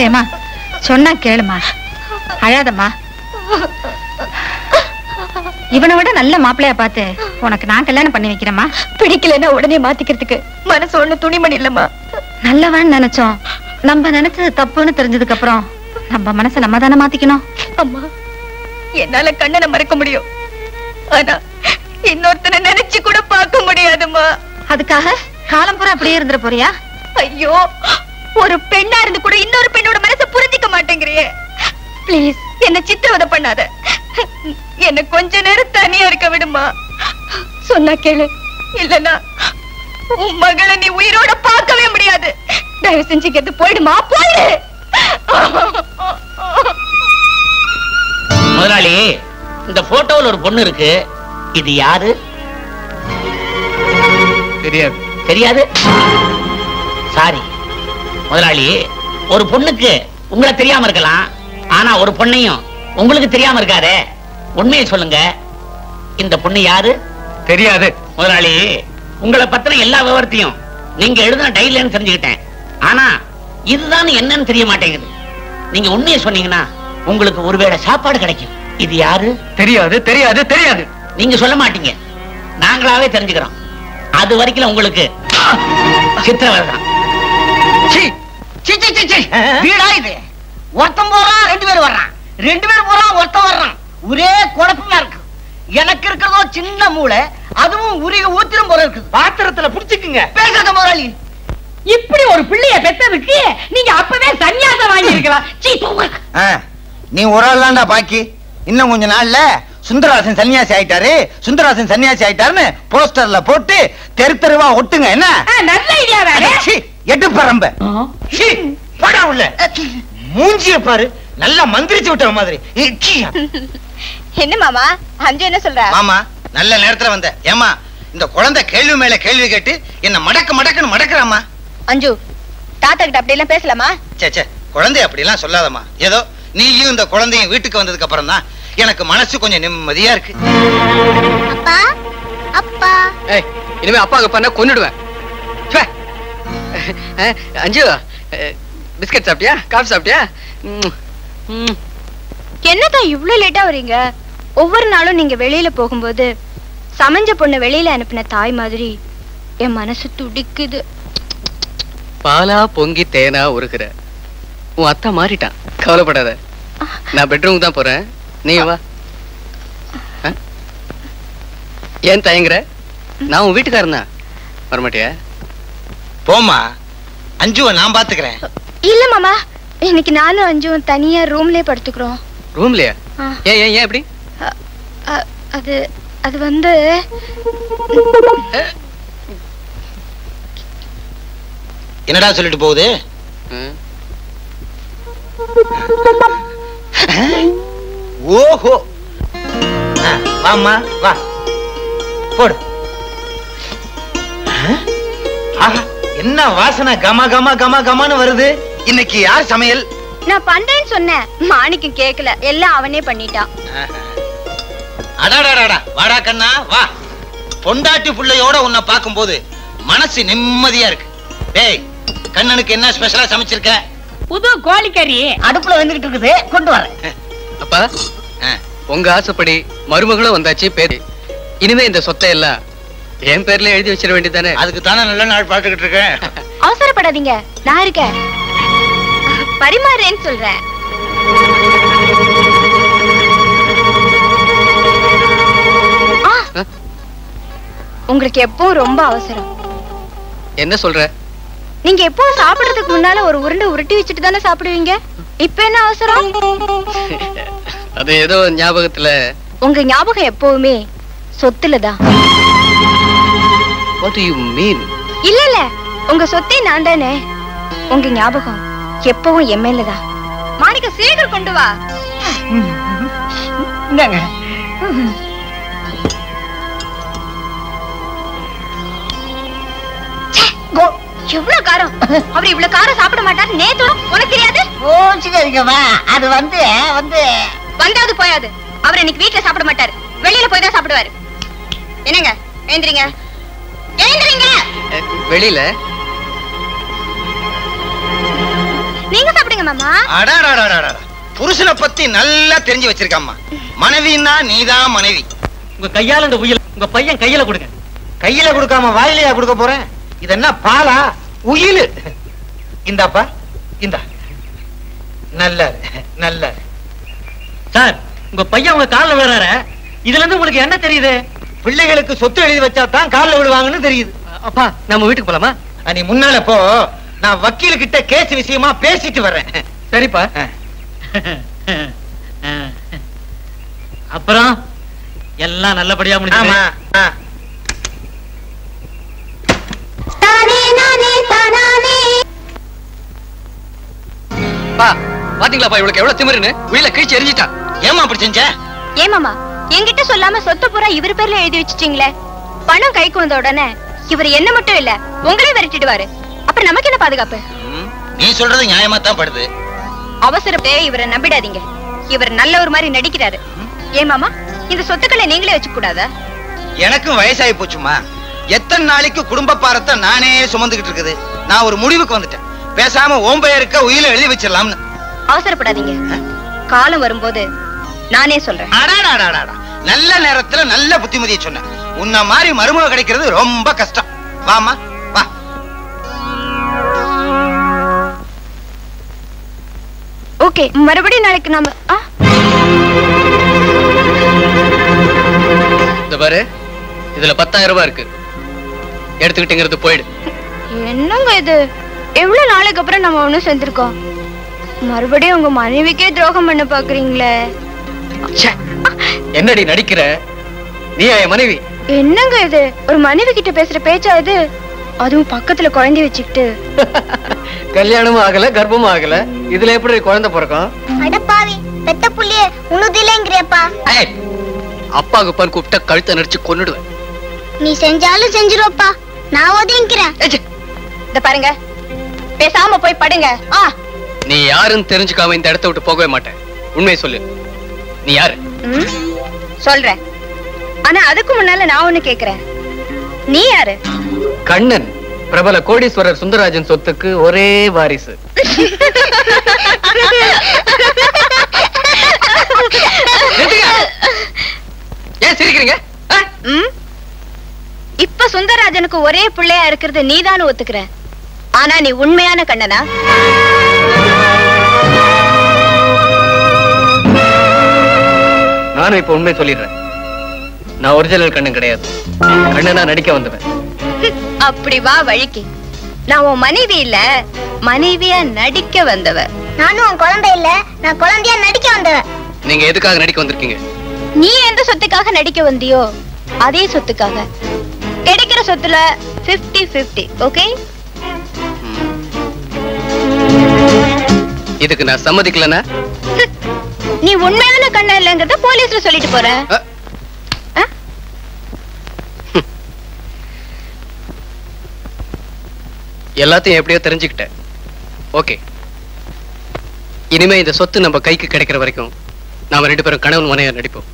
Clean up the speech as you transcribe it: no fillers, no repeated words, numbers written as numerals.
ஏமா சொன்னா கேளுமா, அழாதம்மா. இவனை விட நல்ல மாப்பிள்ளையா பார்த்து உனக்கு நான் கல்யாணம் பண்ணி வைக்கிறேம்மா. பிடிக்கலன்னா உடனே மாத்திக்கிறதுக்கு மனசு ஒண்ணு துணிமணி இல்லம்மா. நல்லவன் நினைச்சோம், நம்ம நினைச்சது தப்புன்னு தெரிஞ்சதுக்கு அப்புறம் நம்ம மனசை நம்ம தானே மாத்திக்கணும். அம்மா, என்னால கண்ணனை மறக்க முடியும், ஆனா இன்னொருத்தனை நினைச்சு கூட பார்க்க முடியாதும்மா. அதுக்காக காலம் பூரா அப்படியே இருந்துட போறியா? ஐயோ, ஒரு பெண்ணா இருந்து கூட இன்னொரு பெண்ணோட மனசை புரிஞ்சிக்க மாட்டேங்கிறியே. பிளீஸ் என்ன சித்திரவதை பண்ணாத, என்ன கொஞ்ச நேரம் தனியா இருக்க விடுமா. சொன்னா கேளு, இல்லனா உன் மகளை நீ உயிரோட பார்க்கவே முடியாது. தயவு செஞ்சு கேட்டு போயிடுமா, போயிடு. முதலாளி, இந்த போட்டோல ஒரு பொண்ணு இருக்கு, இது யாரு? தெரியாது. தெரியாது? சாரி முதலாளி, ஒரு பொண்ணுக்கு உங்களை தெரியாம இருக்கலாம், ஆனா ஒரு பொண்ணையும் உங்களுக்கு தெரியாம இருக்காதே. உண்மையை சொல்லுங்க, இந்த பொண்ணு யாரு? தெரியாது. முதலாளி, உங்களை பத்தின எல்லா விவரத்தையும் நீங்க எழுதின டைரியில தெரிஞ்சுக்கிட்டேன், ஆனா இதுதான் என்னன்னு தெரிய மாட்டேங்குது. நீங்க உண்மையை சொன்னீங்கன்னா உங்களுக்கு ஒருவேளை சாப்பாடு கிடைக்கும். இது யாரு? தெரியாது, தெரியாது, தெரியாது. நீங்க சொல்ல மாட்டீங்க, நாங்களாவே தெரிஞ்சுக்கிறோம். அது வரைக்கும் உங்களுக்கு சித்திரவதை தான். வீடா இது? ஒருத்தன் போறான், 2 பேர் வர்றான், 2 பேர் போறான், ஒருத்தன் வர்றான். ஒரே குழப்பமா இருக்கு. எனக்கு இருக்கிறதோ சின்ன மூளை, அதுவும் உரிய ஊத்திரம் போல இருக்குது. பாத்திரத்துல புடிச்சுக்குங்க. பேசுறத முதலாளி, இப்படி ஒரு பிள்ளைய பெத்ததுக்கு நீங்க அப்பவே சன்னியாசம் வாங்கி இருக்கலாம். நீ ஒரு ஆள் தான்டா பாக்கி. இன்னும் கொஞ்ச நாள்ல சுந்தரராசன் சன்னியாசி ஆயிட்டாரு, சுந்தரராசன் சன்னியாசி ஆயிட்டாருன்னு போஸ்டர்ல போட்டு தெரு தெருவா ஒட்டுங்க. என்ன நல்ல ஐடியா வேற. எட்டு பரம்ப போடா உள்ள. மூஞ்சிய பாரு, நல்லா மந்திரிச்சு விட்ட மாதிரி. என்ன மாமா, அஞ்சு என்ன சொல்ற? மாமா, நல்ல நேரத்துல வந்த. ஏமா, இந்த குழந்தை கேள்வி மேல கேள்வி கேட்டு என்ன மடக்குன்னு மடக்குறாமா. அஞ்சு, தாத்தா கிட்ட அப்படி எல்லாம் பேசலாமா? சே, குழந்தை அப்படி எல்லாம் சொல்லாதம்மா. ஏதோ நீயும் இந்த குழந்தையும் வீட்டுக்கு வந்ததுக்கு அப்புறம் தான் எனக்கு மனசு கொஞ்சம் நிம்மதியா இருக்கு. அப்பா, அப்பா. இனிமே அப்பாவுக்கு பண்ண கொன்னுடுவேன். அஞ்சு, பிஸ்கட் சாப்பிட்டியா? காஃபி சாப்பிட்டியா? என்னதான் இவ்வளவு லேட்டா வரீங்க? ஒவ்வொரு நாளும் நீங்க வெளியில போகும்போது சமைஞ்ச பொண்ணு வெளியில அனுப்பின தாய் மாதிரி என் மனசு துடிக்குது. பாலா பொங்கி தேனா உருகுற உன் அத்தா மாறிட்டான், கவலைப்படாத. நான் பெட்ரூமுக்கு தான் போறேன், நீ வா. ஏன் தயங்குற? நான் உன் வீட்டுக்காரன் தான், வரமாட்டியா? போமா, அஞ்சுவை நான் பாத்துக்கிறேன். இல்ல மாமா, இன்னைக்கு நானும் அஞ்சும் தனியா ரூம்லயே படுத்துக்கிறோம். ரூம்லயா? ஏன் ஏன் ஏன் எப்படி? அது அது வந்து என்னடா சொல்லிட்டு போகுது? ஓஹோ, வாமா வா, போடு. என்ன வாசனை கம கம கம கமன்னு வருது? இன்னைக்கு யார் சமையல்? நான் பண்றேன்னு சொன்னேன், மாணிக்கம் கேட்கல, எல்லாம் அவனே பண்ணிட்டான். அடாடாடா, வாடா கண்ணா வா. பொண்டாட்டி பிள்ளையோட உன்னை பார்க்கும்போது மனசு நிம்மதியா இருக்கு. டேய், கண்ணனுக்கு என்ன ஸ்பெஷலா சமைச்சிருக்க? புது கோழிக்கறி அடுப்புல வந்துகிட்டு இருக்குது, கொண்டு வரேன். அப்பா, உங்க ஆசைப்படி மருமகளும் வந்தாச்சு. பேரு இனிமே இந்த சொத்தை எல்லாம் என் பேர்ல எழுதி வச்சிட வேண்டியதானே? அதுக்கு தானே நல்ல நாள் பார்த்துக்கிட்டு இருக்கேன். அவசரப்படாதீங்க, நான் இருக்கேன், பரிமாறேன்னு சொல்றேன். உங்களுக்கு எப்பவும் ரொம்ப அவசரம். என்ன சொல்ற? நீங்க எப்பவும் சாப்பிடுறதுக்கு முன்னால ஒரு உருண்டை உருட்டி வச்சுட்டு தானே சாப்பிடுவீங்க, இப்ப என்ன அவசரம்? அது ஏதோ ஞாபகத்துல. உங்க ஞாபகம் எப்பவுமே சொத்துலதான். What do you mean? இல்ல இல்ல, உங்க சொத்தே நான் தானே. உங்க ஞாபகம் எப்பவும் என் மேலதான். மாணிக்க, சீக்கிரம் கொண்டு வா. எவ்வளவு காரம்! அப்படி இவ்வளவு காரம் சாப்பிட மாட்டாரு, நேத்து உனக்கு தெரியாது? அது வந்து வந்தாவது போயாது. அவர் இன்னைக்கு வீட்டுல சாப்பிட மாட்டாரு, வெளியில போய் தான் சாப்பிடுவாரு. என்னங்க, எழுந்திரீங்க, எழுந்திரீங்க. வெளியில நீங்க சாப்பிடுங்க மாமா. அடாடாடாடாடா, புருஷனை பத்தி நல்லா தெரிஞ்சு வச்சிருக்கம்மா. மனைவின்னா நீதான் மனைவி. உங்க கையால இந்த உயில் உங்க பையன் கையில கொடுங்க. கையில கொடுக்காம வாயிலையா கொடுக்க போறேன்? இது என்ன பாலா உயிலு? இந்தாப்பா இந்தா. நல்ல நல்ல. சார், உங்க பையன் உங்க கால்ல விழுறாரு. இதுல இருந்து உங்களுக்கு என்ன தெரியுது? பிள்ளைகளுக்கு சொத்து எழுதி வச்சா தான் கால்ல விழுவாங்கன்னு தெரியுது. அப்பா, நம்ம வீட்டுக்கு போலாமா? நீ முன்னால போ, நான் வக்கீல் கிட்ட கேஸ் விஷயமா பேசிட்டு வர்றேன். சரிப்பா. அப்புறம் எல்லாம் நல்லபடியா முடிஞ்சு. ஆமா. பாத்தீங்களா இவளுக்கு எவ்வளவு திமிருன்னு? உயில கிழிச்சு எரிஞ்சிட்டா. ஏமா அப்படி செஞ்ச? ஏமாமா, என்கிட்ட சொல்லாம சொத்து பூரா இவர் பேர்ல எழுதி வச்சிட்டீங்களே. பணம் கைக்கு வந்த உடனே இவர் என்ன மட்டும் இல்ல உங்களே விரட்டிடுவாரு. அப்புறம் நமக்கு என்ன பாதுகாப்பு? நீ சொல்றது நியாயமா தான் படுது. அவசரப்பே இவரை நம்பிடாதீங்க. இவர் நல்ல ஒரு மாதிரி நடிக்கிறாரு. ஏமாமா, இந்த சொத்துக்களை நீங்களே வச்சுக்க கூடாதா? எனக்கும் வயசாகி போச்சுமா. எத்தனை நாளைக்கு குடும்ப பாரத்தை நானே சுமந்துகிட்டு இருக்குது. நான் ஒரு முடிவுக்கு வந்துட்டேன். பேசாம ஓம்பெயருக்க உயில எழுதி வச்சிடலாம்னு. அவசரப்படாதீங்க. காலம் வரும்போது நானே சொல்றேன். நல்ல நேரத்துல நல்ல புத்திமதியை சொன்ன. உன்ன மாதிரி மருமக கிடைக்கிறது ரொம்ப கஷ்டம். வாமா வா. ஓகே, மறுபடியும் நாளைக்கு நாம இந்த பாரு, இதுல 10,000 ரூபாய் இருக்கு. எடுத்துக்கிட்டேங்கிறது போயிடு. என்னங்க இது? எவ்வளவு நாளைக்கு அப்புறம் நம்ம ஒண்ணு சேர்ந்திருக்கோம். மறுபடியும் உங்க மனைவிக்கே துரோகம் பண்ண பாக்குறீங்களே. என்னடி நடிக்கிற? நீ என் மனைவி. என்னங்க இது? ஒரு மனைவி கிட்ட பேசுற பேச்சா இது? அதுவும் பக்கத்துல குழந்தை வச்சுக்கிட்டு. கல்யாணமும் ஆகல, கர்ப்பமும் ஆகல, இதுல எப்படி குழந்தை பிறக்கும்? அடப்பாவி, பெத்த புள்ளியே உனதிலேங்கறியப்பா. அப்பாக்கு பான் கூப்பிட்டா கழுத்தை நடிச்சு கொன்னுடுவேன். நீ செஞ்சாலும் செஞ்சிருவப்பா, நான் ஒதுங்கிறேன். இத பாருங்க, பேசாம போய் படுங்க. நீ யாருன்னு தெரிஞ்சுக்காம இந்த இடத்தை விட்டு போகவே மாட்டேன். உண்மையை சொல்லு, நீ யாரு? சொல்றேன், ஆனா அதுக்கு முன்னால நான் ஒண்ணு கேக்குறேன். நீ யாரு? கண்ணன், பிரபல கோடீஸ்வரர் சுந்தரராஜன் சொத்துக்கு ஒரே வாரிசு. ஏன் சிரிக்கிறீங்க? இப்ப சுந்தரராஜனுக்கு ஒரே பிள்ளையா இருக்கிறது நீதானு ஒத்துக்கிற. ஆனா நீ உண்மையான கண்ணனா? நானும் இப்ப உண்மை சொல்லிடுறேன். நான் ஒரிஜினல் கண்ணன் கிடையாது. கண்ணனா நடிக்க வந்தவன். அப்படி வா வழிக்கு. நான் உன் மனைவி இல்ல, மனைவியா நடிக்க வந்தவ. நானும் உன் குழந்தை இல்ல, நான் குழந்தையா நடிக்க வந்தவ. நீங்க எதுக்காக நடிக்க வந்திருக்கீங்க? நீ எந்த சொத்துக்காக நடிக்க வந்தியோ அதே சொத்துக்காக. கிடைக்கிற சொத்துல 50-50. ஓகே? இதுக்கு நான் சம்மதிக்கலனா? நீ உண்மையான கண்ணன் இல்லங்கறத போலீஸ்ல சொல்லிட்டு போற. எல்லாத்தையும் எப்படியோ தெரிஞ்சுக்கிட்டேன். ஓகே, இனிமே இந்த சொத்து நம்ம கைக்கு கிடைக்கிற வரைக்கும் நாம 2 பேரும் கணவன் மனைவியா நடிப்போம்.